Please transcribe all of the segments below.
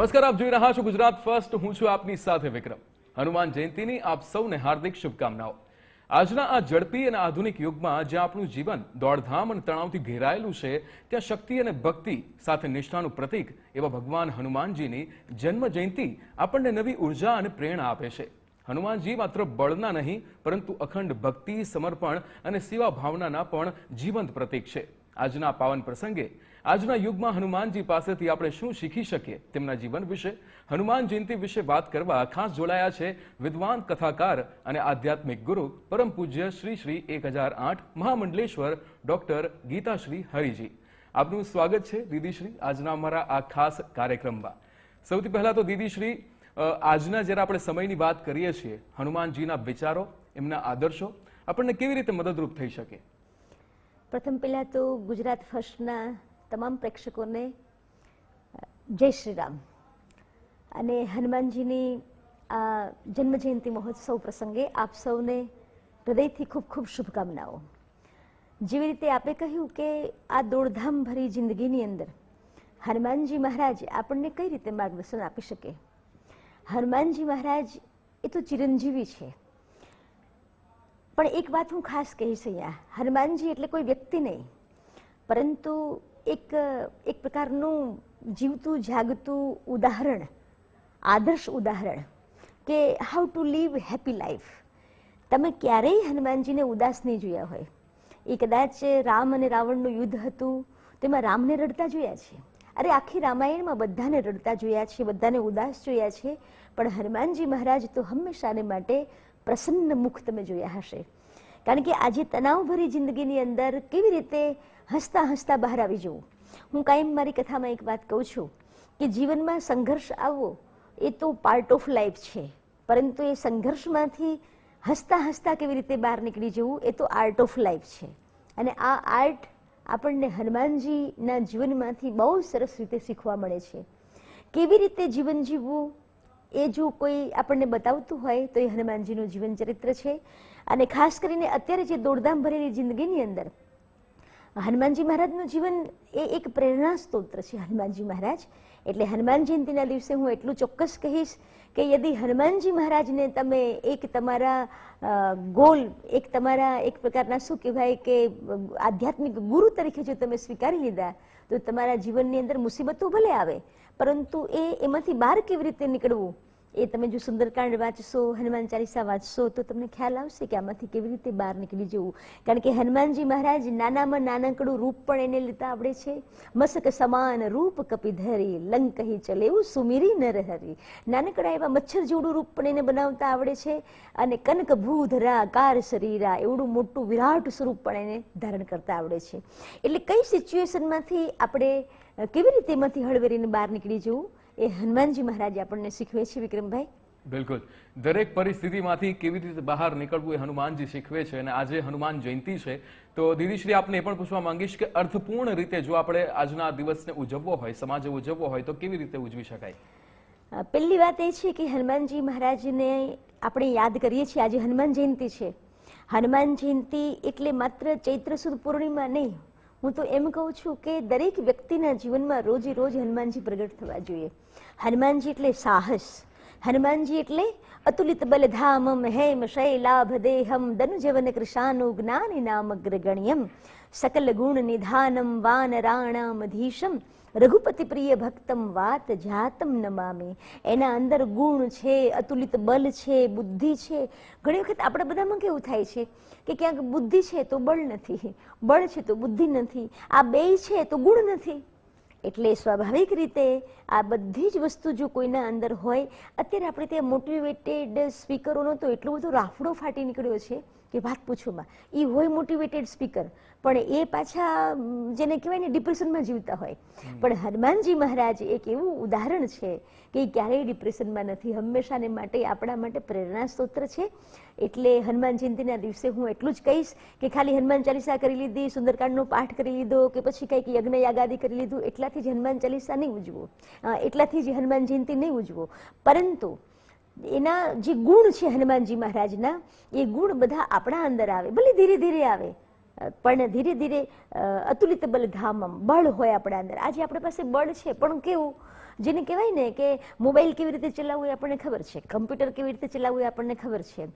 નમસ્કાર, આપ જોઈ રહ્યા છો ગુજરાત ફર્સ્ટ. હું છું આપની સાથે વિક્રમ. હનુમાન જયંતીની આપ સૌને હાર્દિક શુભકામનાઓ. આજના આ ઝડપી અને આધુનિક યુગમાં જ્યાં આપણું જીવન દોડધામ અને તણાવથી ઘેરાયેલું છે, ત્યાં શક્તિ અને ભક્તિ સાથે નિષ્ઠાનું પ્રતીક એવા ભગવાન હનુમાનજીની જન્મ જયંતી આપણને નવી ઉર્જા અને પ્રેરણા આપે છે. હનુમાનજી માત્ર બળના નહીં, પરંતુ અખંડ ભક્તિ, સમર્પણ અને સેવા ભાવનાના પણ જીવંત પ્રતીક છે. આજના પાવન પ્રસંગે આજના યુગમાં હનુમાનજી પાસેથી આપણે શું શીખી શકીએ, તેમના જીવન વિશે, હનુમાન જયંતી વિશે વાત કરવા ખાસ જોડાયા છે વિદ્વાન, કથાકાર અને આધ્યાત્મિક ગુરુ પરમ પૂજ્ય શ્રી શ્રી 1008 મહામંડલેશ્વર ડોક્ટર ગીતાશ્રી હરિજી. આપનું સ્વાગત છે દીદીશ્રી આજના અમારા આ ખાસ કાર્યક્રમમાં. સૌથી પહેલા તો દીદીશ્રી, આજના જ્યારે આપણે સમયની વાત કરીએ છીએ, હનુમાનજીના વિચારો, એમના આદર્શો આપણને કેવી રીતે મદદરૂપ થઈ શકે? પ્રથમ પહેલાં તો ગુજરાત ફર્સ્ટના તમામ પ્રેક્ષકોને જય શ્રી રામ. અને હનુમાનજીની આ જન્મજયંતિ મહોત્સવ પ્રસંગે આપ સૌને હૃદયથી ખૂબ ખૂબ શુભકામનાઓ. જેવી રીતે આપે કહ્યું કે આ દોડધામ ભરી જિંદગીની અંદર હનુમાનજી મહારાજ આપણને કઈ રીતે માર્ગદર્શન આપી શકે. હનુમાનજી મહારાજ એ તો ચિરંજીવી છે, પણ એક વાત હું ખાસ કહીશ અહીંયા, હનુમાનજી એટલે કોઈ વ્યક્તિ નહીં, પરંતુ એક પ્રકારનું જીવતું જાગતું ઉદાહરણ, આદર્શ ઉદાહરણ કે how to live happy life. તમે ક્યારેય હનુમાનજીને ઉદાસ નહીં જોયા હોય. એ કદાચ રામ અને રાવણનું યુદ્ધ હતું, તેમાં રામને રડતા જોયા છે. અરે આખી રામાયણમાં બધાને રડતા જોયા છે, બધાને ઉદાસ જોયા છે, પણ હનુમાનજી મહારાજ તો હંમેશાને માટે પ્રસન્ન મુખ તમે જોયા હશે. કારણ કે આજે તણાવભરી જિંદગીની અંદર કેવી રીતે હસતા હસતા બહાર આવી જવું. હું કાયમ મારી કથામાં એક વાત કહું છું કે જીવનમાં સંઘર્ષ આવવો એ તો પાર્ટ ઓફ લાઈફ છે, પરંતુ એ સંઘર્ષમાંથી હસતા હસતા કેવી રીતે બહાર નીકળી જવું એ તો આર્ટ ઓફ લાઈફ છે. અને આ આર્ટ આપણને હનુમાનજીના જીવનમાંથી બહુ સરસ રીતે શીખવા મળે છે. કેવી રીતે જીવન જીવવું એ જો કોઈ આપણને બતાવતું હોય તો એ હનુમાનજીનું જીવન ચરિત્ર છે. અને ખાસ કરીને અત્યારે જે દોડધામ ભરેલી જિંદગીની અંદર હનુમાનજી મહારાજનું જીવન એ એક પ્રેરણા સ્ત્રોત છે. હનુમાનજી મહારાજ એટલે હનુમાન જયંતિના દિવસે હું એટલું ચોક્કસ કહીશ કે યદિ હનુમાનજી મહારાજને તમે એક તમારા ગોલ, એક તમારા એક પ્રકારના શું કહેવાય કે આધ્યાત્મિક ગુરુ તરીકે જો તમે સ્વીકારી લીધા, તો તમારા જીવનની અંદર મુસીબતો ભલે આવે, પરંતુ એમાંથી બહાર કેવી રીતે નીકળવું એ તમે જો સુંદરકાંડ વાંચશો, હનુમાન ચાલીસા વાંચશો, તો તમને ખ્યાલ આવશે કે આમાંથી કેવી રીતે બહાર નીકળી જવું. કારણ કે હનુમાનજી મહારાજ નાનામાં નાનકડું રૂપ પણ એને લેતા આવડે છે. મસ્ક સમાન રૂપ કપિધરી, લંકહી ચલેવું સુમિરી નરહરી. નાનકડા એવા મચ્છર જેવડું રૂપ પણ એને બનાવતા આવડે છે. અને કનક ભૂધરા કાર શરીરા એવડું મોટું વિરાટ સ્વરૂપ પણ એને ધારણ કરતા આવડે છે. એટલે કઈ સિચ્યુએશનમાંથી આપણે કેવી રીતે એમાંથી હળવેરીને બહાર નીકળી જવું એ હનુમાનજી મહારાજ આપણને શીખવે છે. વિક્રમભાઈ, બિલકુલ, દરેક પરિસ્થિતિમાંથી કેવી રીતે બહાર નીકળવું એ હનુમાનજી શીખવે છે. અને આજે હનુમાન જયંતી છે, તો દીદીશ્રી આપને એ પણ પૂછવા માંગીશ કે અર્થપૂર્ણ રીતે જો આપણે આજના દિવસને ઉજવવો હોય, સમાજે ઉજવવો હોય, તો કેવી રીતે ઉજવી શકાય? પહેલી વાત એ છે કે હનુમાનજી મહારાજને આપણે યાદ કરીએ છીએ. આજે હનુમાન જયંતી છે. હનુમાન જયંતી એટલે માત્ર ચૈત્ર સુદ પૂર્ણિમા નહીં, હું તો એમ કહું છું કે દરેક વ્યક્તિના જીવનમાં રોજે રોજ હનુમાનજી પ્રગટ થવા જોઈએ. હનુમાનજી એટલે સાહસ, હનુમાનજી એટલે અતુલિત બલધામમ હેમ શૈલાભ દેહમ દનુજવન કૃષાનું જ્ઞાની નામગ્રગણ્યમ સકલ ગુણ નિધાનમ વાનરાણામધીશમ રઘુપતિ પ્રિય ભક્તમ વાત જાતમ નમામી. એના અંદર ગુણ છે, અતુલિત બલ છે, બુદ્ધિ છે. ઘણી વખત આપણે બધામાં કેવું થાય છે કે ક્યાંક બુદ્ધિ છે તો બળ નથી, બળ છે તો બુદ્ધિ નથી, આ બેય છે તો ગુણ નથી. એટલે સ્વાભાવિક રીતે આ બધી જ વસ્તુ જો કોઈના અંદર હોય, અત્યારે આપણે ત્યાં મોટિવેટેડ સ્પીકરોનો તો એટલો બધો રાફડો ફાટી નીકળ્યો છે કે વાત પૂછોમાં. એ હોય મોટિવેટેડ સ્પીકર, પણ એ પાછા જેને કહેવાય ને ડિપ્રેશનમાં જીવતા હોય. પણ હનુમાનજી મહારાજ એક એવું ઉદાહરણ છે કે એ ક્યારેય ડિપ્રેશનમાં નથી, હંમેશાને માટે આપણા માટે પ્રેરણા સ્ત્રોત છે. એટલે હનુમાન જયંતિના દિવસે હું એટલું જ કહીશ કે ખાલી હનુમાન ચાલીસા કરી લીધી, સુંદરકાંડનો પાઠ કરી લીધો કે પછી કંઈક યજ્ઞ યાગાદી કરી લીધું, એટલાથી જ હનુમાન ચાલીસા નહીં ઉજવો, એટલાથી જ હનુમાન જયંતિ નહીં ઉજવો. પરંતુ એના જે ગુણ છે હનુમાનજી મહારાજના, એ ગુણ બધા આપણા અંદર આવે, ભલે ધીરે ધીરે આવે, પણ ધીરે ધીરે અતુલિત બલધામમ, બળ હોય આપણા અંદર. આજે આપણી પાસે બળ છે, પણ કેવું જેને કહેવાય ને કે મોબાઈલ કેવી રીતે ચલાવવું એ આપણને ખબર છે, કમ્પ્યુટર કેવી રીતે ચલાવવું એ આપણને ખબર છે,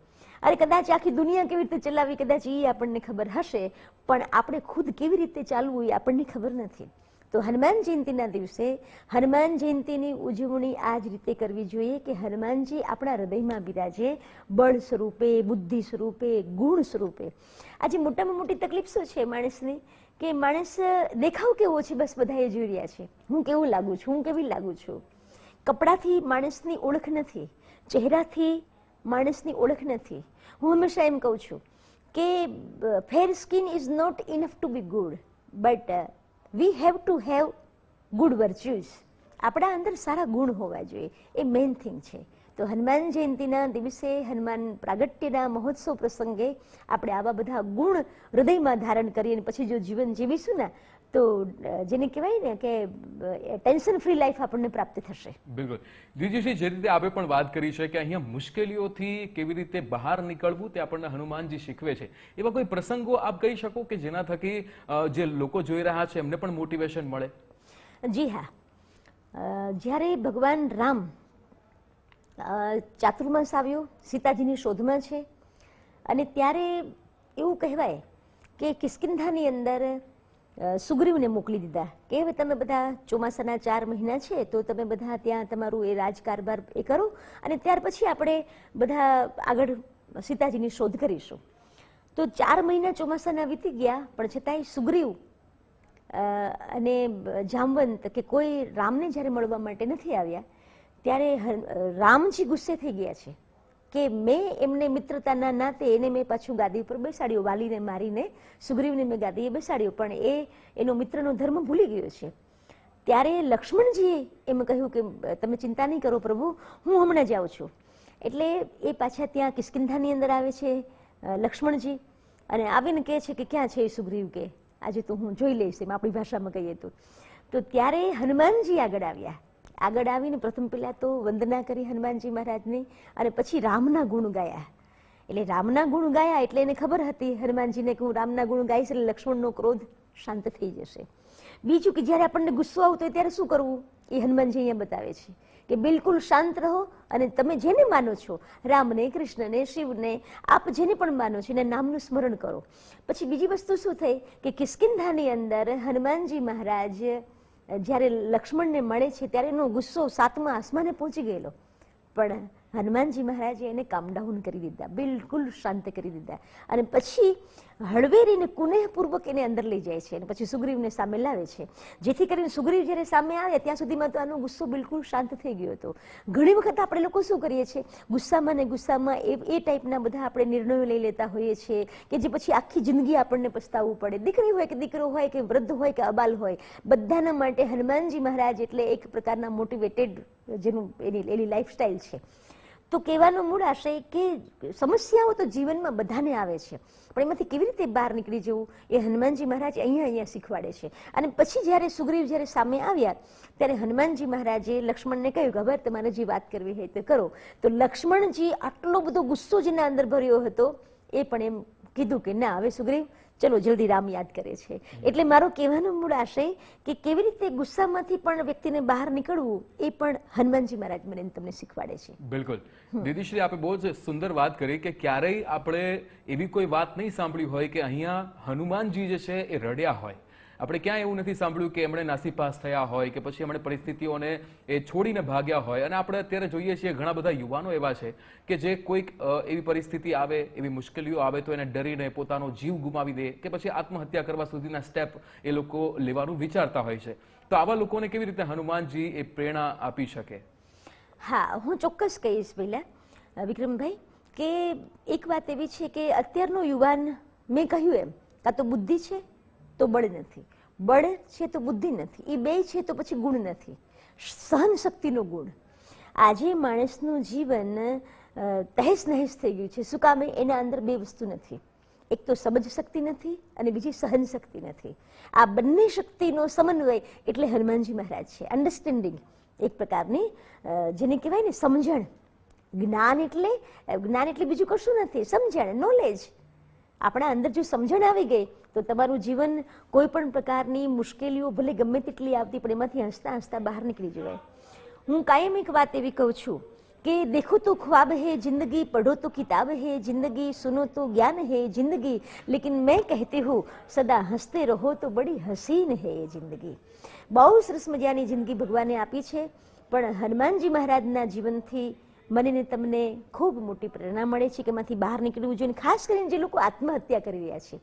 અરે કદાચ આખી દુનિયા કેવી રીતે ચલાવવી કદાચ એ આપણને ખબર હશે, પણ આપણે ખુદ કેવી રીતે ચાલવું એ આપણને ખબર નથી. તો હનુમાન જયંતિના દિવસે હનુમાન જયંતિની ઉજવણી આ જ રીતે કરવી જોઈએ કે હનુમાનજી આપણા હૃદયમાં બિરાજે, બળ સ્વરૂપે, બુદ્ધિ સ્વરૂપે, ગુણ સ્વરૂપે. આજે મોટામાં મોટી તકલીફ શું છે માણસની કે માણસ દેખાવ કેવો છે બસ બધા એ જોઈ રહ્યા છે, હું કેવું લાગુ છું, હું કેવી લાગુ છું. કપડાથી માણસની ઓળખ નથી, ચહેરાથી માણસની ઓળખ નથી. હું હંમેશા એમ કહું છું કે fair skin is not enough to be good, but we have to have good virtues. આપણા અંદર સારા ગુણ હોવા જોઈએ, એ મેઇન થિંગ છે. તો હનુમાન જયંતિના દિવસે, હનુમાન પ્રાગટ્યના મહોત્સવ પ્રસંગે આપણે આવા બધા ગુણ હૃદયમાં ધારણ કરીને પછી જો જીવન જીવીશું ને તો જેને કહેવાય ને કે ટેન્શન ફ્રી લાઈફ આપણને પ્રાપ્ત થશે. બિલકુલ. દ્વિજયશ્રી, જે રીતે આપણે પણ વાત કરી છે કે અહીંયા મુશ્કેલીઓથી કેવી રીતે બહાર નીકળવું તે આપણને હનુમાનજી શીખવે છે, એવા કોઈ પ્રસંગો આપ કહી શકો કે જેના થકી જે લોકો જોઈ રહ્યા છે એમને પણ મોટિવેશન મળે? જી હા, જ્યારે ભગવાન રામ ચાતુર્માસ આવ્યો, સીતાજીની શોધમાં છે, અને ત્યારે એવું કહેવાય કે કિષ્કિંધાની અંદર સુગ્રીવને મોકલી દીધા કે હવે તમે બધા ચોમાસાના 4 મહિના છે તો તમે બધા ત્યાં તમારું એ રાજકારભાર એ કરો અને ત્યાર પછી આપણે બધા આગળ સીતાજીની શોધ કરીશું. તો 4 મહિના ચોમાસાના વીતી ગયા, પણ છતાંય સુગ્રીવ અને જામવંત કે કોઈ રામને જ્યારે મળવા માટે નથી આવ્યા, ત્યારે રામજી ગુસ્સે થઈ ગયા છે કે મેં એમને મિત્રતાના નાતે એને મેં પાછું ગાદી ઉપર બેસાડ્યો, વાલીને મારીને સુગ્રીવને મેં ગાદીએ બેસાડ્યો, પણ એનો મિત્રનો ધર્મ ભૂલી ગયો છે. ત્યારે લક્ષ્મણજીએ એમ કહ્યું કે તમે ચિંતા નહીં કરો પ્રભુ, હું હમણાં જાઉં છું. એટલે એ પાછા ત્યાં કિષ્કિંધાની અંદર આવે છે લક્ષ્મણજી, અને આવીને કહે છે કે ક્યાં છે સુગ્રીવ, કે આજે તો હું જોઈ લઈશ, એમ આપણી ભાષામાં કહીએ તો. તો ત્યારે હનુમાનજી આગળ આવ્યા. આગળ આવીને પ્રથમ પહેલા તો વંદના કરી હનુમાનજી મહારાજની, અને પછી રામના ગુણ ગાયા. એટલે રામના ગુણ ગાયા એટલે એને ખબર હતી હનુમાનજીને કે હું રામના ગુણ ગાઈશ એટલે લક્ષ્મણનો ક્રોધ શાંત થઈ જશે. બીજું કે જ્યારે આપણને ગુસ્સો આવતો હોય ત્યારે શું કરવું એ હનુમાનજી અહીંયા બતાવે છે કે બિલકુલ શાંત રહો, અને તમે જેને માનો છો, રામને, કૃષ્ણને, શિવને, આપ જેને પણ માનો છો એના નામનું સ્મરણ કરો. પછી બીજી વસ્તુ શું થઈ કે કિષ્કિંધાની અંદર હનુમાનજી મહારાજ જ્યારે લક્ષ્મણને મળે છે ત્યારે એનો ગુસ્સો 7મા આસમાને પહોંચી ગયેલો, પણ હનુમાનજી મહારાજે એને કામ ડાઉન કરી દીધા, બિલકુલ શાંત કરી દીધા, અને પછી હળવેરીને કુનેહપૂર્વક એને અંદર લઈ જાય છે, અને પછી સુગ્રીવને સામે લાવે છે, જેથી કરીને સુગ્રીવ જ્યારે સામે આવે ત્યાં સુધીમાં તો આનો ગુસ્સો બિલકુલ શાંત થઈ ગયો હતો. ઘણી વખત આપણે લોકો શું કરીએ છીએ, ગુસ્સામાં ને ગુસ્સામાં એ ટાઈપના બધા આપણે નિર્ણયો લઈ લેતા હોઈએ છીએ કે જે પછી આખી જિંદગી આપણને પસ્તાવવું પડે. દીકરી હોય કે દીકરો હોય કે વૃદ્ધ હોય કે અબાલ હોય, બધાના માટે હનુમાનજી મહારાજ એટલે એક પ્રકારના મોટિવેટેડ જેનું એની લાઈફસ્ટાઈલ છે. તો કહેવાનો મૂળ આશય કે સમસ્યાઓ તો જીવનમાં બધાને આવે છે, પણ એમાંથી કેવી રીતે બહાર નીકળી જવું એ હનુમાનજી મહારાજ અહીંયા શીખવાડે છે. અને પછી જ્યારે સુગ્રીવ જ્યારે સામે આવ્યા ત્યારે હનુમાનજી મહારાજે લક્ષ્મણને કહ્યું કે હવે તમારે જે વાત કરવી હોય તે કરો. તો લક્ષ્મણજી આટલો બધો ગુસ્સો જેના અંદર ભર્યો હતો એ પણ એમ કીધું કે ના, હવે સુગ્રીવ ચલો જલ્દી રામ યાદ કરે છે. એટલે મારો કહેવાનો મૂળ આશય કે કેવી રીતે ગુસ્સામાંથી પણ વ્યક્તિને બહાર નીકળવું એ પણ હનુમાનજી મહારાજ મને તમને શીખવાડે છે. બિલકુલ. દીદીશ્રી, આપે બહુ જ સુંદર વાત કરી કે ક્યારેય આપણે એવી કોઈ વાત નહીં સાંભળી હોય કે અહીંયા હનુમાનજી જે છે એ રડ્યા હોય. આપણે ક્યાંય એવું નથી સાંભળ્યું કે એમણે નાસીપાસ થયા હોય કે પછી એમણે પરિસ્થિતિઓને એ છોડીને ભાગ્યા હોય. અને આપણે અત્યારે જોઈએ છીએ ઘણા બધા યુવાનો એવા છે કે જે કોઈક એવી પરિસ્થિતિ આવે, એવી મુશ્કેલીઓ આવે તો એને ડરીને પોતાનો જીવ ગુમાવી દે કે પછી આત્મહત્યા કરવા સુધીના સ્ટેપ એ લોકો લેવાનું વિચારતા હોય છે. તો આવા લોકોને કેવી રીતે હનુમાનજી એ પ્રેરણા આપી શકે? હા, હું ચોક્કસ કહીશ પહેલા વિક્રમભાઈ કે એક વાત એવી છે કે અત્યારનો યુવાન, મેં કહ્યું એમ, કાં તો બુદ્ધિ છે તો બળ નથી, બળ છે તો બુદ્ધિ નથી, એ બે છે તો પછી ગુણ નથી, સહન શક્તિનો ગુણ. આજે માણસનું જીવન તહેસ નહેસ થઈ ગયું છે. શું કામે? એના અંદર બે વસ્તુ નથી, એક તો સમજ શક્તિ નથી અને બીજી સહન શક્તિ નથી. આ બંને શક્તિનો સમન્વય એટલે હનુમાનજી મહારાજ છે. અન્ડરસ્ટેન્ડિંગ, એક પ્રકારની જેને કહેવાય ને સમજણ. જ્ઞાન એટલે બીજું કશું નથી, સમજણ, નોલેજ. આપણા અંદર જો સમજણ આવી ગઈ તો તમારું જીવન કોઈ પણ પ્રકારની મુશ્કેલીઓ ભલે ગમે તેટલી આવતી પણ એમાંથી હસતા હસતા બહાર નીકળી જવાય. હું કાયમ એક વાત એવી કહું છું कि देखो तो ख्वाब है जिंदगी, पढ़ो तो किताब है जिंदगी, सुनो तो ज्ञान है जिंदगी, लेकिन मैं कहती हूँ सदा हंसते રહો તો બડી હસીન હે એ જિંદગી. બહુ સરસ મજાની જિંદગી ભગવાને આપી છે, પણ હનુમાનજી મહારાજના જીવનથી મને ને તમને ખૂબ મોટી પ્રેરણા મળે છે કે એમાંથી બહાર નીકળવું જોઈએ. ખાસ કરીને જે લોકો આત્મહત્યા કરી રહ્યા છે,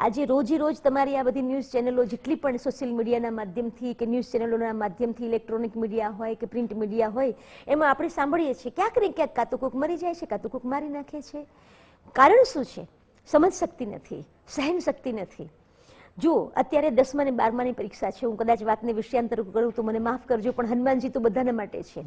આજે રોજે રોજ તમારી આ બધી ન્યૂઝ ચેનલો જેટલી પણ સોશિયલ મીડિયાના માધ્યમથી કે ન્યૂઝ ચેનલોના માધ્યમથી, ઇલેક્ટ્રોનિક મીડિયા હોય કે પ્રિન્ટ મીડિયા હોય, એમાં આપણે સાંભળીએ છીએ ક્યાંક ને ક્યાંક કાં તો કોઈક મરી જાય છે, કાં તો કોઈક મારી નાખે છે. કારણ શું છે? સમજ શક્તિ નથી, સહન શક્તિ નથી. જો અત્યારે 10મા ને 12માની પરીક્ષા છે, હું કદાચ વાતને વિષયાંતર કરું તો મને માફ કરજો, પણ હનુમાનજી તો બધાના માટે છે.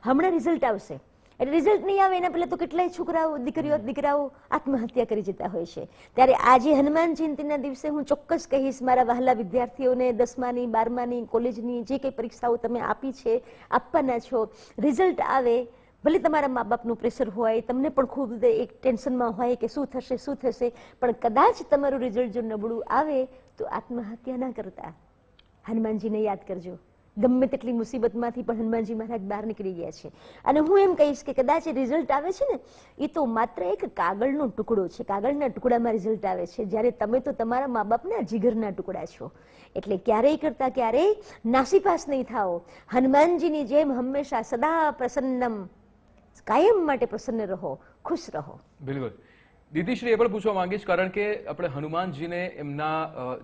હમણાં રિઝલ્ટ આવશે, એટલે રિઝલ્ટ નહીં આવે એના પહેલા તો કેટલાય છોકરાઓ, દીકરીઓ, દીકરાઓ આત્મહત્યા કરી જતા હોય છે. ત્યારે આજે હનુમાન જયંતિના દિવસે હું ચોક્કસ કહીશ મારા વહાલા વિદ્યાર્થીઓને, 10માની 12માની કોલેજની જે કંઈ પરીક્ષાઓ તમે આપી છે, આપવાના છો, રિઝલ્ટ આવે, ભલે તમારા મા બાપનું પ્રેશર હોય, તમને પણ ખૂબ એક ટેન્શનમાં હોય કે શું થશે શું થશે, પણ કદાચ તમારું રિઝલ્ટ જો નબળું આવે તો આત્મહત્યા ના કરતા હનુમાનજીને યાદ કરજો. ગમે તેટલી મુસીબતમાંથી પણ હનુમાનજી મહારાજ બહાર નીકળી ગયા છે. અને હું એમ કહીશ કે કદાચ રિઝલ્ટ આવે છે ને, એ તો માત્ર એક કાગળનો ટુકડો છે, કાગળના ટુકડામાં રિઝલ્ટ આવે છે, જ્યારે તમે તો તમારા મા બાપના જીગરના ટુકડા છો. એટલે ક્યારેય કરતા ક્યારેય નાસીપાસ નહીં થાઓ. હનુમાનજીની જેમ હંમેશા સદા પ્રસન્નમ, કાયમ માટે પ્રસન્ન રહો, ખુશ રહો. બિલકુલ. દીદીશ્રી એ પણ પૂછવા માંગીશ, કારણ કે આપણે હનુમાનજીને એમના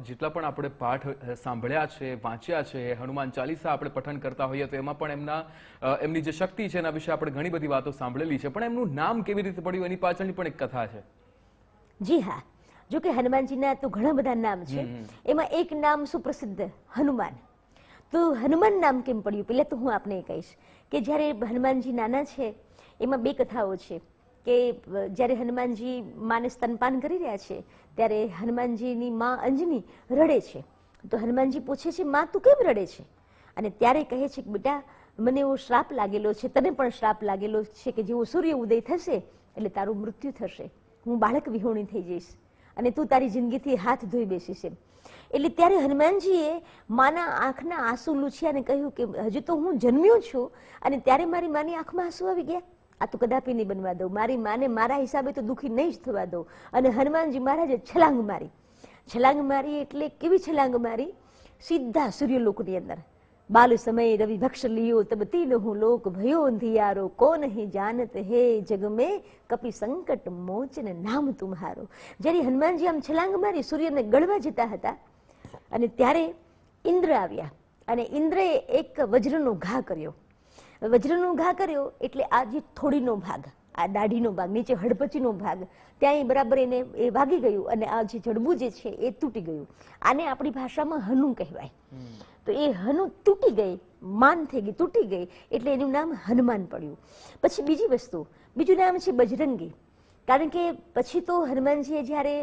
જેટલા પણ આપણે પાઠ સાંભળ્યા છે, વાંચ્યા છે, હનુમાન ચાલીસા આપણે પઠન કરતા હોઈએ તો એમાં પણ એમની જે શક્તિ છે એના વિશે આપણે ઘણી બધી વાતો સાંભળેલી છે, પણ એમનું નામ કેવી રીતે પડ્યું એની પાછળની પણ એક કથા છે. જી હા, જો કે હનુમાનજીના તો ઘણા બધા નામ છે, એમાં એક નામ સુપ્રસિદ્ધ હનુમાન. તો હનુમાન નામ કેમ પડ્યું? પહેલા તો હું આપને કહીશ કે જ્યારે હનુમાનજી નાના છે એમાં બે કથાઓ છે કે જ્યારે હનુમાનજી માને સ્તનપાન કરી રહ્યા છે ત્યારે હનુમાનજીની માં અંજની રડે છે. તો હનુમાનજી પૂછે છે, માં તું કેમ રડે છે? અને ત્યારે કહે છે કે બેટા, મને એવો શ્રાપ લાગેલો છે, તને પણ શ્રાપ લાગેલો છે કે જેવો સૂર્ય ઉદય થશે એટલે તારું મૃત્યુ થશે, હું બાળક વિહોણી થઈ જઈશ અને તું તારી જિંદગીથી હાથ ધોઈ બેસીશ એમ. એટલે ત્યારે હનુમાનજીએ માના આંખના આંસુ લૂછ્યા અને કહ્યું કે હજુ તો હું જન્મ્યો છું અને ત્યારે મારી માની આંખમાં આંસુ આવી ગયા, આ તો કદાપી નહીં બનવા દઉં, મારી માને મારા હિસાબે તો દુઃખી નહીં જ થવા દઉં. અને હનુમાનજી મહારાજે છલાંગ મારી. છલાંગ મારી એટલે કેવી છલાંગ મારી? સીધા સૂર્યલોકની અંદર. બાલ સમય રવિ ભક્ષ લિયો તબ તીન હું લોક ભયો અંધિયારો, કો નહીં જાનત હે જગ મેં કપી સંકટ મોચન નામ તુમ્હારો. જ્યારે હનુમાનજી આમ છલાંગ મારી સૂર્યને ગળવા જતા હતા અને ત્યારે ઇન્દ્ર આવ્યા અને ઇન્દ્રએ એક વજ્રનો ઘા કર્યો. વજ્રનો ઘા કર્યો એટલે આ જે થોડીનો ભાગ, આ દાઢીનો ભાગ, નીચે હડપચીનો ભાગ, ત્યાં બરાબર એને એ વાગી ગયું અને આ જે જડબું જે છે એ તૂટી ગયું. આને આપણી ભાષામાં હનુ કહેવાય. તો એ હનુ તૂટી ગઈ, માન થઈ ગઈ, તૂટી ગઈ, એટલે એનું નામ હનુમાન પડ્યું. પછી બીજી વસ્તુ, બીજું નામ છે બજરંગી. કારણ કે પછી તો હનુમાનજીએ જ્યારે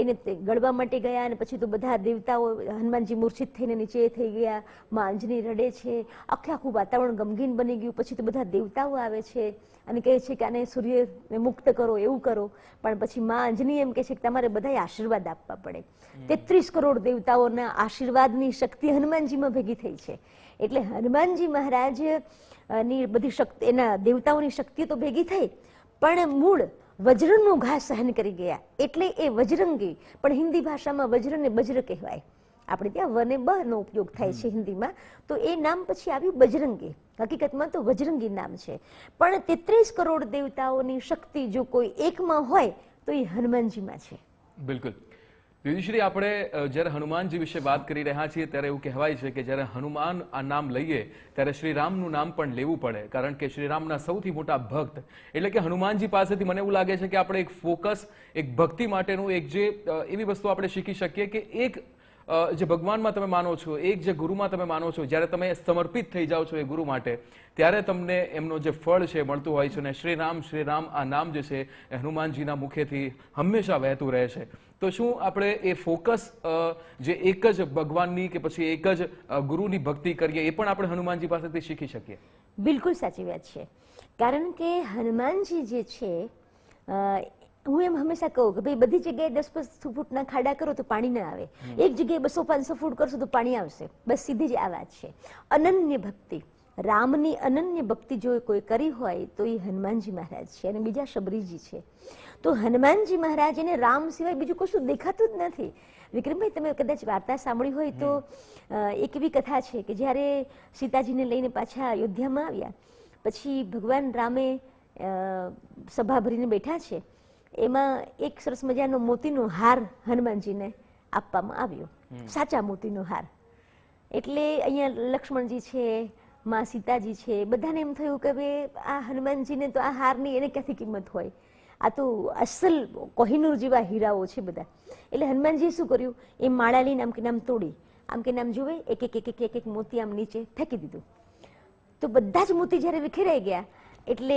એને ગળવા માટે ગયા અને પછી તો બધા દેવતાઓ, હનુમાનજી મૂર્છિત થઈને નીચે થઈ ગયા, માં અંજની રડે છે, આખું વાતાવરણ ગમગીન બની ગયું. પછી તો બધા દેવતાઓ આવે છે અને કહે છે કે આને સૂર્યને મુક્ત કરો, એવું કરો. પણ પછી માં અંજની એમ કહે છે કે તમારે બધાએ આશીર્વાદ આપવા પડે. 33 કરોડ દેવતાઓના આશીર્વાદની શક્તિ હનુમાનજીમાં ભેગી થઈ છે. એટલે હનુમાનજી મહારાજ ની બધી શક્તિ, એના દેવતાઓની શક્તિ તો ભેગી થઈ, પણ મૂળ વજ્રનો ઘા સહન કરી ગયા એટલે એ વજરંગી. પણ હિન્દી ભાષામાં વજ્રને બજ્ર કહેવાય, આપણે ત્યાં વને બ નો ઉપયોગ થાય છે હિન્દીમાં, તો એ નામ પછી આવ્યું બજરંગી. હકીકતમાં તો વજરંગી નામ છે. પણ 33 કરોડ દેવતાઓની શક્તિ જો કોઈ એકમાં હોય તો એ હનુમાનજીમાં છે. બિલકુલ. દીદીશ્રી, આપણે જ્યારે હનુમાનજી વિશે વાત કરી રહ્યા છીએ ત્યારે એવું કહેવાય છે કે જ્યારે હનુમાન આ નામ લઈએ ત્યારે શ્રીરામનું નામ પણ લેવું પડે, કારણ કે શ્રીરામના સૌથી મોટા ભક્ત એટલે કે હનુમાનજી પાસેથી મને એવું લાગે છે કે આપણે એક ફોકસ, એક ભક્તિ માટેનું એક જે એવી વસ્તુ આપણે શીખી શકીએ કે એક જે ભગવાનમાં તમે માનો છો, એક જે ગુરુમાં તમે માનો છો, જ્યારે તમે સમર્પિત થઈ જાઓ છો એ ગુરુ માટે, ત્યારે તમને એમનો જે ફળ છે મળતું હોય છે. અને શ્રીરામ શ્રીરામ આ નામ જે છે એ હનુમાનજીના મુખેથી હંમેશા વહેતું રહે છે. તો શું આપણે એ ફોકસ જે એક જ ભગવાનની કે પછી એક જ ગુરુની ભક્તિ કરીએ એ પણ આપણે હનુમાનજી પાસેથી શીખી શકીએ? બિલકુલ સાચી વાત છે. કારણ કે હનુમાનજી જે છે, હું એમ હંમેશા કહું કે ભાઈ બધી જગ્યાએ 10-15 ફૂટના ખાડા કરો તો પાણી ના આવે, એક જગ્યાએ 200-500 ફૂટ કરશો તો પાણી આવશે. બસ સીધી જ આ વાત છે. અનન્ય ભક્તિ, રામની અનન્ય ભક્તિ જો કોઈ કરી હોય તો એ હનુમાનજી મહારાજ છે અને બીજા શબરીજી છે. તો હનુમાનજી મહારાજ એને રામ સિવાય બીજું કશું દેખાતું જ નથી. વિક્રમભાઈ, તમે કદાચ વાર્તા સાંભળી હોય તો એક એવી કથા છે કે જ્યારે સીતાજીને લઈને પાછા અયોધ્યામાં આવ્યા પછી ભગવાન રામે સભા ભરીને બેઠા છે, એમાં એક સરસ મજાનો મોતીનો હાર હનુમાનજીને આપવામાં આવ્યો, સાચા મોતીનો હાર. એટલે અહીંયા લક્ષ્મણજી છે, માં સીતાજી છે, બધાને એમ થયું કે ભાઈ આ હનુમાનજીને તો આ હારની એને ક્યાંથી કિંમત હોય, આ તો અસલ કોહિનૂર જેવા હીરાઓ છે બધા. એટલે હનુમાનજીએ શું કર્યું, એ માળા લઈને આમ કે નામ તોડી, આમ કે નામ જોવે એક એક એક એક એક એક મોતી આમ નીચે ફેંકી દીધું. તો બધા જ મોતી જ્યારે વિખેરાઈ ગયા એટલે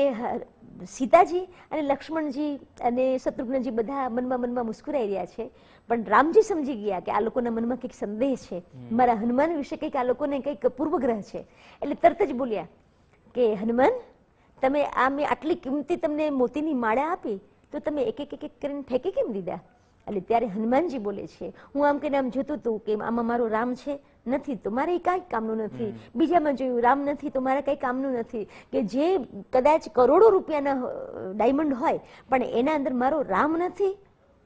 સીતાજી અને લક્ષ્મણજી અને શત્રુઘ્નજી બધા મનમાં મુસ્કુરાઈ રહ્યા છે, પણ રામજી સમજી ગયા કે આ લોકોના મનમાં કંઈક સંદેહ છે, મારા હનુમાન વિશે કંઈક આ લોકોને કંઈક પૂર્વગ્રહ છે. એટલે તરત જ બોલ્યા કે હનુમાન, તમે આ મેં આટલી કિંમતી તમને મોતીની માળા આપી તો તમે એક એક એક એક કરીને ફેંકી કેમ દીધા? એટલે ત્યારે હનુમાનજી બોલે છે, હું આમ કે આમ જોતું હતું કે આમાં મારો રામ છે, નથી તો મારે કાંઈ કામનું નથી, બીજામાં જોયું રામ નથી તો મારે કંઈ કામનું નથી, કે જે કદાચ કરોડો રૂપિયાના ડાયમંડ હોય પણ એના અંદર મારો રામ નથી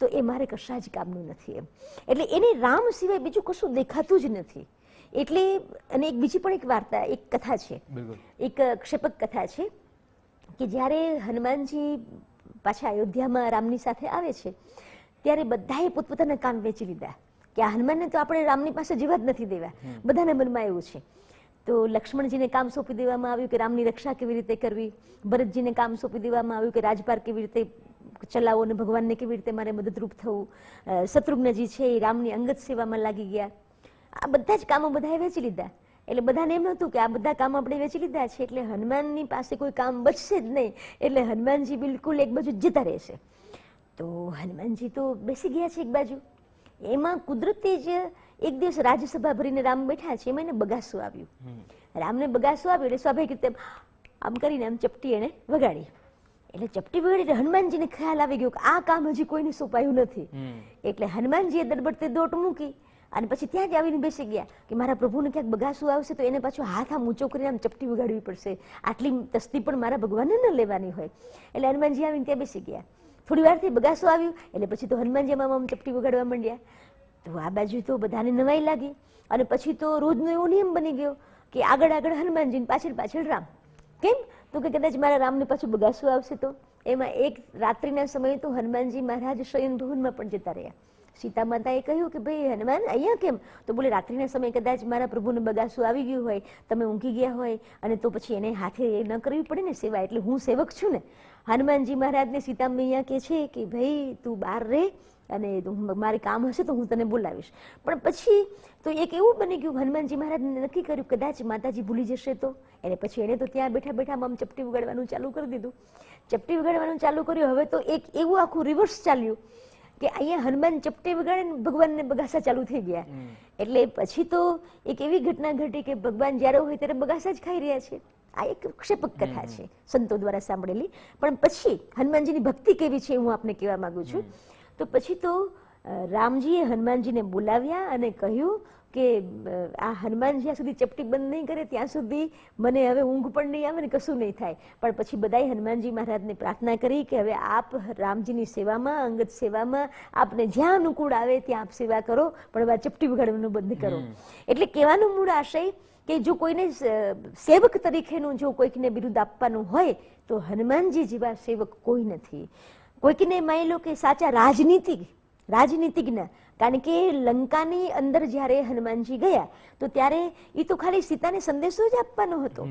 તો એ મારે કશા જ કામનું નથી. એમ એટલે એને રામ સિવાય બીજું કશું દેખાતું જ નથી. એટલે અને એક બીજી પણ એક વાર્તા, એક કથા છે, એક ક્ષેપક કથા છે કે જ્યારે હનુમાનજી પાછા અયોધ્યામાં રામની સાથે આવે છે ત્યારે બધાએ પોતપોતાના કામ વેચી લીધા કે આ હનુમાનને તો આપણે રામની પાસે જીવા જ નથી દેવા, બધાના મનમાં એવું છે. તો લક્ષ્મણજીને કામ સોંપી દેવામાં આવ્યું કે રામની રક્ષા કેવી રીતે કરવી, ભરતજીને કામ સોંપી દેવામાં આવ્યું કે રાજપાર કેવી રીતે ચલાવો અને ભગવાનને કેવી રીતે મારે મદદરૂપ થવું, શત્રુઘ્નજી છે એ રામની અંગત સેવામાં લાગી ગયા. આ બધા જ કામો બધાએ વેચી લીધા. એટલે બધાને એમ નહોતું કે આ બધા કામ આપણે વેચી લીધા છે એટલે હનુમાનની પાસે કોઈ કામ બચશે જ નહીં, એટલે હનુમાનજી બિલકુલ એક બાજુ જતા રહેશે. તો હનુમાનજી તો બેસી ગયા છે એક બાજુ. એમાં કુદરતી જ એક દિવસ રાજસભા ભરીને રામ બેઠા છે, એમાં એને બગાસું આવ્યું. રામને બગાસું આવ્યું એટલે સ્વાભાવિક રીતે આમ કરીને આમ ચપટી એને વગાડી. એટલે ચપટી વગાડી એટલે હનુમાનજીને ખ્યાલ આવી ગયો કે આ કામ હજી કોઈને સોંપાયું નથી. એટલે હનુમાનજીએ દડબડતે દોટ મૂકી અને પછી ત્યાં જ આવીને બેસી ગયા કે મારા પ્રભુને ક્યાંક બગાસું આવશે તો એને પાછું હાથ આમ ઊંચો કરીને આમ ચપટી વગાડવી પડશે, આટલી તસ્તી પણ મારા ભગવાનને ન લેવાની હોય. એટલે હનુમાનજી આવીને ત્યાં બેસી ગયા. થોડી વારથી બગાસું આવ્યું એટલે પછી તો હનુમાનજી આમ ચપટી વગાડવા માંડ્યા. તો આ બાજુ તો બધાને નવાઈ લાગી અને પછી તો રોજનો એવો નિયમ બની ગયો કે આગળ આગળ હનુમાનજી પાછળ પાછળ રામ. કેમ? તો કે કદાચ મારા રામને પાછું બગાસું આવશે તો. એમાં એક રાત્રિના સમયે તો હનુમાનજી મહારાજ શયન ભવનમાં પણ જતા રહ્યા. સીતા માતાએ કહ્યું કે ભાઈ હનુમાન અહીંયા કેમ? તો બોલે રાત્રિના સમયે કદાચ મારા પ્રભુને બગાસું આવી ગયું હોય, તમે ઊંઘી ગયા હોય અને તો પછી એને હાથે ન કરવી પડે ને સેવા, એટલે હું સેવક છું ને. હનુમાનજી મહારાજને સીતા મૈયા કહે છે કે ભાઈ તું બહાર રહે અને મારે કામ હશે તો હું તને બોલાવીશ. પણ પછી તો એક એવું બની ગયું, હનુમાનજી મહારાજને નક્કી કર્યું કદાચ માતાજી ભૂલી જશે તો. એને પછી એને તો ત્યાં બેઠા બેઠા આમ ચપટી વગાડવાનું ચાલુ કરી દીધું. ચપટી વગાડવાનું ચાલુ કર્યું. હવે તો એક એવું આખું રિવર્સ ચાલ્યું કે અહીંયા હનુમાન ચપટી વગાડે ને ભગવાનને બગાસા ચાલુ થઈ ગયા. એટલે પછી તો એક એવી ઘટના ઘટી કે ભગવાન જ્યારે હોય ત્યારે બગાસા જ ખાઈ રહ્યા છે. આ એક ક્ષેપક કથા છે સંતો દ્વારા સાંભળેલી. પણ પછી હનુમાનજીની ભક્તિ કેવી છે હું આપને કહેવા માંગુ છું. તો પછી તો રામજીએ હનુમાનજીને બોલાવ્યા અને કહ્યું કે આ હનુમાન જ્યાં સુધી ચપટી બંધ નહીં કરે ત્યાં સુધી મને હવે ઊંઘ પણ નહીં આવે ને કશું નહીં થાય. પણ પછી બધાએ હનુમાનજી મહારાજને પ્રાર્થના કરી કે હવે આપ રામજીની સેવામાં, અંગત સેવામાં આપને જ્યાં અનુકૂળ આવે ત્યાં આપ સેવા કરો, પણ હવે ચપટી વગાડવાનું બંધ કરો. એટલે કહેવાનો મૂળ આશય કે જો કોઈને સેવક તરીકેનું જો કોઈકને બિરુદ આપવાનું હોય તો હનુમાનજી જેવા સેવક કોઈ નથી. કોઈકને માની લો કે સાચા રાજનીતિજ્ઞ, કારણ કે લંકાની અંદર જ્યારે હનુમાનજી ગયા તો ત્યારે એ તો ખાલી સીતાને સંદેશો જ આપવાનો હતો,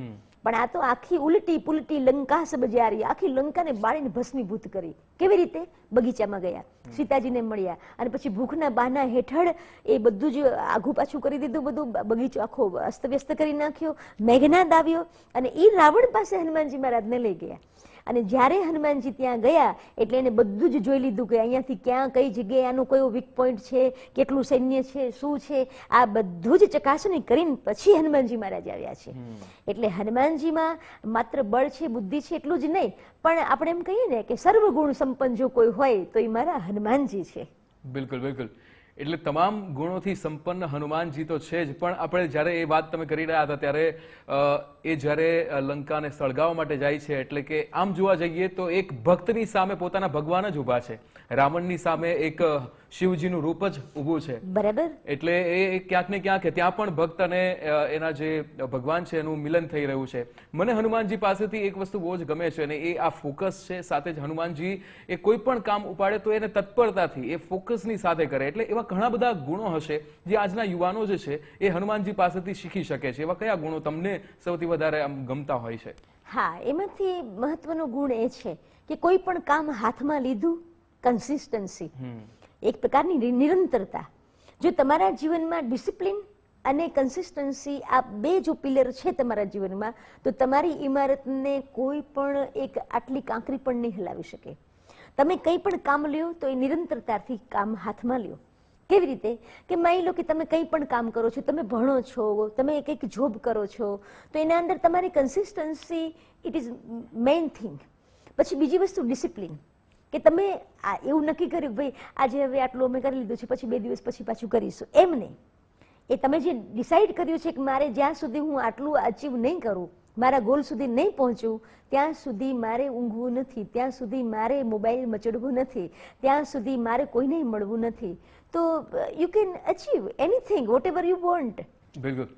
પણ આ તો આખી ઉલટી પુલટી લંકા સબજારી, આખી લંકાને બાળીને ભસ્મીભૂત કરી. કેવી રીતે? બગીચામાં ગયા, સીતાજીને મળ્યા અને પછી ભૂખના બહાના હેઠળ એ બધું જ આઘું પાછું કરી દીધું, બધું બગીચો આખો અસ્તવ્યસ્ત કરી નાખ્યો. મેઘનાદ આવ્યો અને એ રાવણ પાસે હનુમાનજી મહારાજને લઈ ગયા. અને જ્યારે હનુમાનજી ત્યાં ગયા એટલે એને બધું જ જોઈ લીધું કે અહીંયાથી ક્યાં કઈ જગ્યાએ આનો કયો વીક પોઈન્ટ છે, કેટલું સૈન્ય છે, શું છે, આ બધું જ ચકાસણી કરીને પછી હનુમાનજી મહારાજ આવ્યા છે. એટલે હનુમાનજીમાં માત્ર બળ છે, બુદ્ધિ છે એટલું જ નહીં, પણ આપણે એમ કહીએ ને કે સર્વગુણ સંપન્ન જો કોઈ હોય તો એ મારા હનુમાનજી છે. બિલકુલ બિલકુલ. એટલે તમામ ગુણોથી સંપન્ન હનુમાનજી તો છે જ, પણ આપણે જ્યારે એ વાત તમે કરી રહ્યા હતા ત્યારે એ જ્યારે લંકાને સળગાવવા માટે જાય છે, એટલે કે આમ જોવા જઈએ તો એક ભક્તની સામે પોતાના ભગવાન જ ઊભા છે, રાવણની સામે એક શિવજીનું રૂપ જ ઊભું છે. બરાબર. એટલે એ ક્યાંક ને ક્યાંક ત્યાં પણ ભક્ત અને એના જે ભગવાન છે એનું મિલન થઈ રહ્યું છે. મને હનુમાનજી પાસેથી એક વસ્તુ બહુ જ ગમે છે, અને એ આ ફોકસ છે. સાથે જ હનુમાનજી એ કોઈ પણ કામ ઉપાડે તો એને તત્પરતાથી એ ફોકસની સાથે કરે. એટલે એવા ઘણા બધા ગુણો હશે જે આજના યુવાનો જે છે એ હનુમાનજી પાસેથી શીખી શકે છે. એવા કયા ગુણો તમને સૌથી વધારે આમ ગમતા હોય છે? હા, એમાંથી મહત્વનો ગુણ એ છે કે કોઈ પણ કામ હાથમાં લીધું, કન્સિસ્ટન્સી, એક પ્રકારની નિરંતરતા. જો તમારા જીવનમાં ડિસિપ્લિન અને કન્સિસ્ટન્સી આ બે જો પિલર છે તમારા જીવનમાં, તો તમારી ઇમારતને કોઈ પણ એક આટલી કાંકરી પણ નહીં હલાવી શકે. તમે કંઈ પણ કામ લ્યો તો એ નિરંતરતાથી કામ હાથમાં લ્યો. કેવી રીતે કે માની લો કે તમે કંઈ પણ કામ કરો છો, તમે ભણો છો, તમે કંઈક જોબ કરો છો, તો એના અંદર તમારી consistency it is main thing. પછી બીજી વસ્તુ ડિસિપ્લિન, કે તમે એવું નક્કી કર્યું ભાઈ આજે હવે આટલું અમે કરી લીધું છે, પછી 2 દિવસ પછી પાછું કરીશું, એમ નહીં. એ તમે જે ડિસાઈડ કર્યું છે કે મારે જ્યાં સુધી હું આટલું અચીવ નહીં કરું, મારા ગોલ સુધી નહીં પહોંચું, ત્યાં સુધી મારે ઊંઘવું નથી, ત્યાં સુધી મારે મોબાઈલ મચડવું નથી, ત્યાં સુધી મારે કોઈને મળવું નથી, તો you can achieve anything whatever you want. બિલકુલ.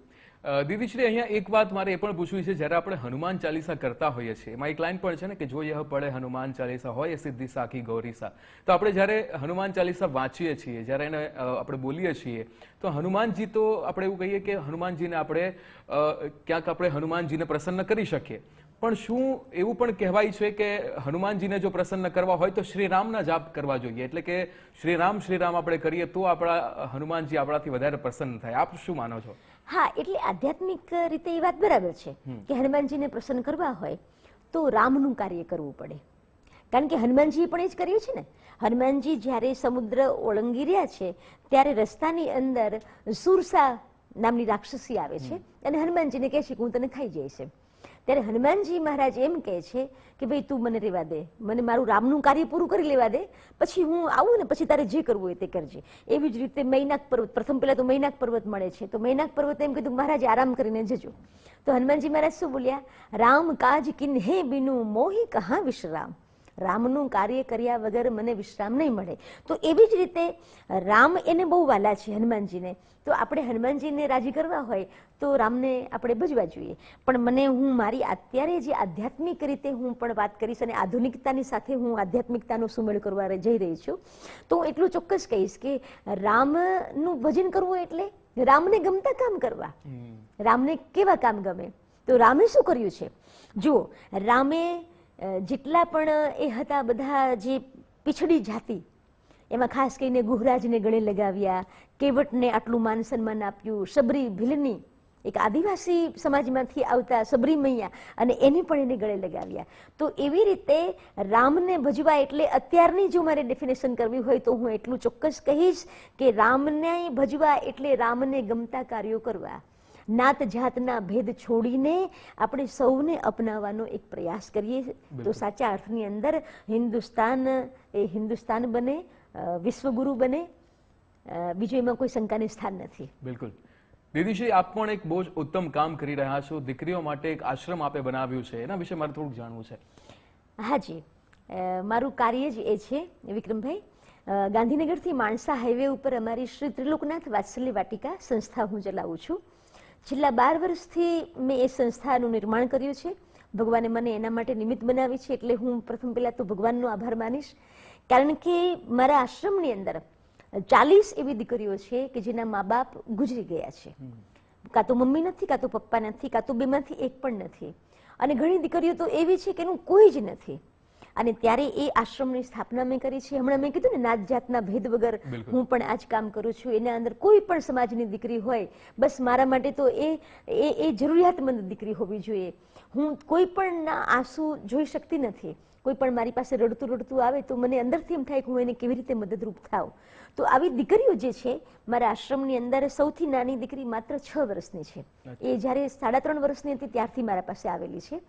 દીદીશ્રી, અહીંયા એક વાત મારે એ પણ પૂછવી છે. જ્યારે આપણે હનુમાન ચાલીસા કરતા હોઈએ છીએ, એમાં એક લાઈન પણ છે ને કે જો યહ પડે હનુમાન ચાલીસા હોય સિદ્ધિ સાખી ગૌરીસા. તો આપણે જ્યારે હનુમાન ચાલીસા વાંચીએ છીએ, જ્યારે એને આપણે બોલીએ છીએ, તો હનુમાનજી તો આપણે એવું કહીએ કે હનુમાનજીને આપણે ક્યાંક આપણે હનુમાનજીને પ્રસન્ન કરી શકીએ, પણ શું એવું પણ કહેવાય છે કે હનુમાનજીને જો પ્રસન્ન કરવા હોય તો શ્રીરામના જાપ કરવા જોઈએ? એટલે કે શ્રીરામ શ્રીરામ આપણે કરીએ તો આપણા હનુમાનજી આપણાથી વધારે પ્રસન્ન થાય. આપ શું માનો છો? હા, એટલે આધ્યાત્મિક રીતે એ વાત બરાબર છે કે હનુમાનજીને પ્રસન્ન કરવા હોય તો રામનું કાર્ય કરવું પડે. કારણ કે હનુમાનજીએ પણ એ જ કર્યું છે ને. હનુમાનજી જ્યારે સમુદ્ર ઓળંગી રહ્યા છે ત્યારે રસ્તાની અંદર સુરસા નામની રાક્ષસી આવે છે અને હનુમાનજીને કહે છે કે હું તને ખાઈ જઈશ. ત્યારે હનુમાનજી મહારાજ એમ કહે છે કે ભાઈ તું મને રહેવા દે, મને મારું રામનું કાર્ય પૂરું કરી લેવા દે, પછી હું આવું ને પછી તારે જે કરવું હોય તે કરજે. એવી જ રીતે મૈનાક પર્વત, પ્રથમ પહેલા તો મૈનાક પર્વત મળે છે, તો મૈનાક પર્વત એમ કીધું મહારાજ આરામ કરીને જજો. તો હનુમાનજી મહારાજ શું બોલ્યા? રામ કાજ કિન્હે બિનુ મોહી કહા વિશ્રામ. રામનું કાર્ય કર્યા વગર મને વિશ્રામ નહીં મળે. તો એવી જ રીતે રામ એને બહુ વાલા છે હનુમાનજીને, તો આપણે હનુમાનજીને રાજી કરવા હોય તો રામને આપણે ભજવા જોઈએ. પણ હું મારી અત્યારે જે આધ્યાત્મિક રીતે હું પણ વાત કરીશ અને આધુનિકતાની સાથે હું આધ્યાત્મિકતાનો સુમેળ કરવા જઈ રહી છું, તો હું એટલું ચોક્કસ કહીશ કે રામનું ભજન કરવું એટલે રામને ગમતા કામ કરવા. રામને કેવા કામ ગમે? તો રામે શું કર્યું છે? જુઓ, રામે જેટલા પણ એ હતા બધા જે પીછડી જાતિ, એમાં ખાસ કરીને ગુહરાજને ગળે લગાવ્યા, કેવટને આટલું માન સન્માન આપ્યું, સબરી ભીલની એક આદિવાસી સમાજમાંથી આવતા સબરી મૈયા, અને એને પણ એને ગળે લગાવ્યા. તો એવી રીતે રામને ભજવા એટલે અત્યારની જો મારે ડેફિનેશન કરવી હોય તો હું એટલું ચોક્કસ કહીશ કે રામને ભજવા એટલે રામને ગમતા કાર્યો કરવા. નાત જાતના ભેદ છોડીને આપણે સૌને અપનાવવાનો એક પ્રયાસ કરીએ તો સાચા અર્થની અંદર હિન્દુસ્તાન એ હિન્દુસ્તાન બને, વિશ્વગુરુ બને. બીજું એમાં કોઈ શંકાને સ્થાન નથી. બિલકુલ. દીદીશ્રી, આપ પણ એક બહુ જ ઉત્તમ કામ કરી રહ્યા છો. દીકરીઓ માટે એક આશ્રમ આપે બનાવ્યું છે, એના વિશે મારે થોડુંક જાણવું છે. હાજી, મારું કાર્ય જ એ છે વિક્રમભાઈ. ગાંધીનગરથી માણસા હાઈવે ઉપર અમારી શ્રી ત્રિલોકનાથ વાત્સલ્ય વાટિકા સંસ્થા હું ચલાવું છું. છેલ્લા 12 વર્ષથી મેં એ સંસ્થાનું નિર્માણ કર્યું છે. ભગવાને મને એના માટે નિમિત્ત બનાવી છે, એટલે હું પ્રથમ પહેલાં તો ભગવાનનો આભાર માનીશ. કારણ કે મારા આશ્રમની અંદર 40 એવી દીકરીઓ છે કે જેના મા બાપ ગુજરી ગયા છે. કાં તો મમ્મી નથી, કાં તો પપ્પા નથી, કાં તો બેમાંથી એક પણ નથી. અને ઘણી દીકરીઓ તો એવી છે કે એનું કોઈ જ નથી. અને ત્યારે એ આશ્રમની સ્થાપના મેં કરી છે. હમણાં મેં કીધું ને, નાત જાતના ભેદ વગર હું પણ આ જ કામ કરું છું. એના અંદર કોઈ પણ સમાજની દીકરી હોય, બસ મારા માટે તો એ જરૂરિયાતમંદ દીકરી હોવી જોઈએ. હું કોઈ પણ ના આંસુ જોઈ શકતી નથી. કોઈ પણ મારી પાસે રડતું રડતું આવે તો મને અંદરથી એમ થાય કે હું એને કેવી રીતે મદદરૂપ થાઉં. તો આવી દીકરીઓ જે છે મારા આશ્રમની અંદર સૌથી નાની દીકરી માત્ર 6 વર્ષની છે. એ જ્યારે 3.5 વર્ષની હતી ત્યારથી મારા પાસે આવેલી છે.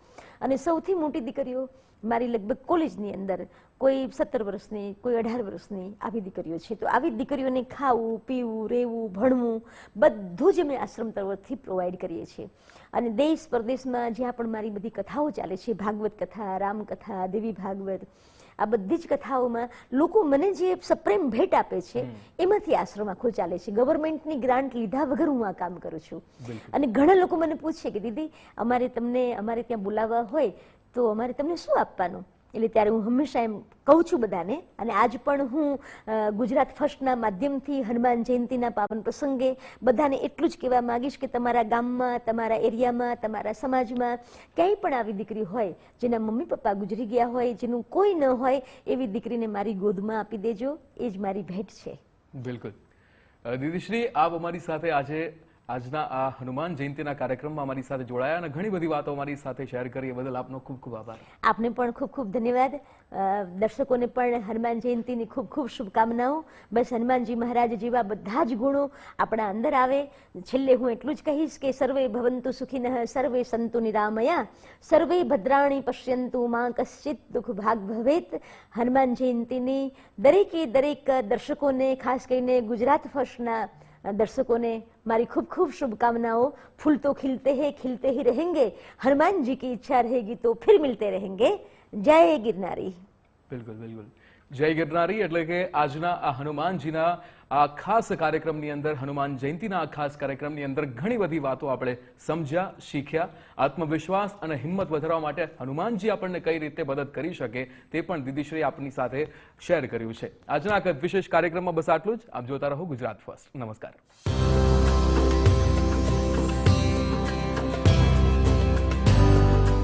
અને સૌથી મોટી દીકરીઓ મારી લગભગ કોલેજની અંદર કોઈ 17 વર્ષની, કોઈ 18 વર્ષની આવી દીકરીઓ છે. તો આવી દીકરીઓને ખાવું, પીવું, રહેવું, ભણવું બધું જ અમે આશ્રમ તરફથી પ્રોવાઈડ કરીએ છીએ. અને દેશ પરદેશમાં જ્યાં પણ મારી બધી કથાઓ ચાલે છે, ભાગવત કથા, રામકથા, દેવી ભાગવત, આ બધી જ કથાઓમાં લોકો મને જે સપ્રેમ ભેટ આપે છે એમાંથી આશ્રમ આખો ચાલે છે. ગવર્મેન્ટની ગ્રાન્ટ લીધા વગર હું આ કામ કરું છું. અને ઘણા લોકો મને પૂછે કે દીદી અમારે ત્યાં બોલાવવા હોય તો અમારે તમને શું આપવાનું? એટલે ત્યારે હું હંમેશા એમ કહું છું બધાને, અને આજ પણ હું ગુજરાત ફર્સ્ટના માધ્યમથી હનુમાન જયંતિના પાવન પ્રસંગે બધાને એટલું જ કહેવા માંગીશ કે તમારા ગામમાં, તમારા એરિયામાં, તમારા સમાજમાં ક્યાંય પણ આવી દીકરી હોય જેના મમ્મી પપ્પા ગુજરી ગયા હોય, જેનું કોઈ ન હોય, એવી દીકરીને મારી ગોદમાં આપી દેજો. એ જ મારી ભેટ છે. બિલકુલ. દીદીશ્રી, આપ અમારી સાથે આજના આ હનુમાન જયંતિના કાર્યક્રમમાં અમારી સાથે જોડાયા અને ઘણી બધી વાતો અમારી સાથે શેર કરી, એ બદલ આપનો ખૂબ ખૂબ આભાર. આપને પણ ખૂબ ખૂબ ધન્યવાદ. દર્શકોને પણ હનુમાન જયંતિની ખૂબ ખૂબ શુભકામનાઓ. બસ હનુમાનજી મહારાજ જેવા બધા જ ગુણો આપણા અંદર આવે. છેલ્લે હું એટલું જ કહીશ કે સર્વે ભવંતુ સુખિનઃ, સર્વે સંતુ નિરામયા, સર્વે ભદ્રાણી પશ્યંતુ, માં કશ્ચિત દુઃખ ભાગ ભવેત. હનુમાન જયંતિની દરેક દર્શકોને, ખાસ કરીને ગુજરાત ફર્સ્ટના दर्शकों ने मारी खूब खूब शुभकामनाओं. फूल तो खिलते हैं, खिलते ही रहेंगे. हनुमान जी की इच्छा रहेगी तो फिर मिलते रहेंगे. जय गिरनारी. बिल्कुल बिल्कुल. जय गिरनारी એટલે કે આજના આ હનુમાનજીના આ ખાસ કાર્યક્રમની અંદર, હનુમાન જયંતિના આ ખાસ કાર્યક્રમની અંદર ઘણી બધી વાતો આપણે સમજ્યા, શીખ્યા. આત્મવિશ્વાસ અને હિંમત વધારવા માટે હનુમાનજી આપણને કઈ રીતે મદદ કરી શકે તે પણ દીદીશ્રી આપની સાથે શેર કર્યું છે. આજના વિશેષ કાર્યક્રમમાં બસ આટલું જ. આપ જોતા રહો ગુજરાત ફર્સ્ટ. નમસ્કાર.